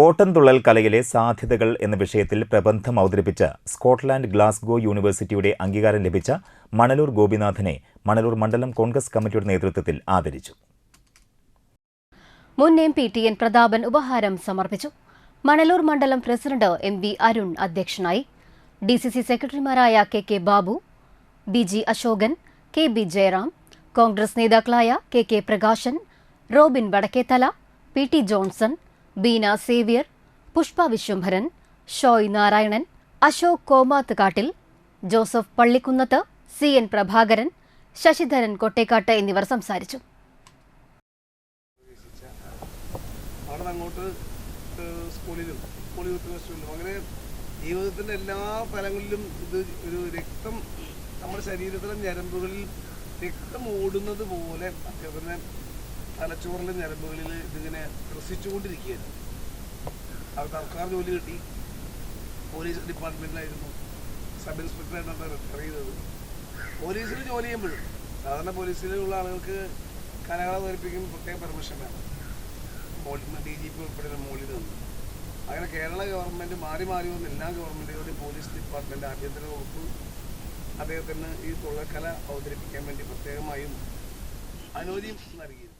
ഓട്ടംതുള്ളൽ കലയിലെ സാധ്യതകൾ എന്ന വിഷയത്തിൽ പ്രബന്ധം അവതരിപ്പിച്ച സ്കോട്ട്ലാൻഡ് ഗ്ലാസ്ഗോ യൂണിവേഴ്സിറ്റിയുടെ അംഗീകാരം ലഭിച്ച മണലൂർ ഗോപിനാഥനെ മണലൂർ മണ്ഡലം കോൺഗ്രസ് കമ്മിറ്റിയുടെ നേതൃത്വത്തിൽ ആദരിച്ചു. മുൻ എം.പി. ടി.എൻ. പ്രതാപൻ ഉപഹാരം സമർപ്പിച്ചു. മണലൂർ മണ്ഡലം പ്രസിഡന്റ് എം.വി. അരുൺ അധ്യക്ഷനായി. ഡി.സി.സി സെക്രട്ടറിമാരായ K. Babu, BG. Ashokan, KB. Jayaram, Congress നേതാക്കളായ K. Prakashan, Robin Vadakkethala, PT. Johnson, Beena Xavier, Pushpa Vishwambharan, Shoy Narayanan, Ashok Komathukattil, Joseph Pallikkunnath, CN. Prabhakaran, Sasidharan Kottekkat എന്നിവർ സംസാരിച്ചു. അങ്ങനെ ജീവിതത്തിന്റെ എല്ലാ തലങ്ങളിലും ഇത് ഒരു രക്തം നമ്മുടെ ശരീരത്തിലെ ഞരമ്പുകളിൽ രക്തം ഓടുന്നത് പോലെ അദ്ദേഹത്തിന് തലച്ചോറിലെ ഞരമ്പുകളിൽ ഇതിങ്ങനെ ത്രസിച്ചുകൊണ്ടിരിക്കുകയായിരുന്നു. അവർ സർക്കാർ ജോലി കിട്ടി, പോലീസ് ഡിപ്പാർട്ട്മെന്റിലായിരുന്നു, സബ് ഇൻസ്പെക്ടറായിട്ടാണ് റിട്ടയർ ചെയ്തത്. പോലീസിൽ ജോലി ചെയ്യുമ്പോഴും സാധാരണ പോലീസിലുള്ള ആളുകൾക്ക് കലകള അവതരിപ്പിക്കുമ്പോൾ പ്രത്യേക പെർമിഷൻ വേണം, DGP ഉൾപ്പെടെയുള്ള മോളിൽ നിന്ന്. അങ്ങനെ കേരള ഗവൺമെൻറ് മാറി വന്ന എല്ലാ ഗവൺമെൻറ്റുകളുടെയും പോലീസ് ഡിപ്പാർട്ട്മെൻറ്റ്, ആഭ്യന്തര വകുപ്പ് അദ്ദേഹത്തിന് ഈ തുള്ളൽക്കല അവതരിപ്പിക്കാൻ വേണ്ടി പ്രത്യേകമായും അനുമതിയും നൽകിയിരുന്നു.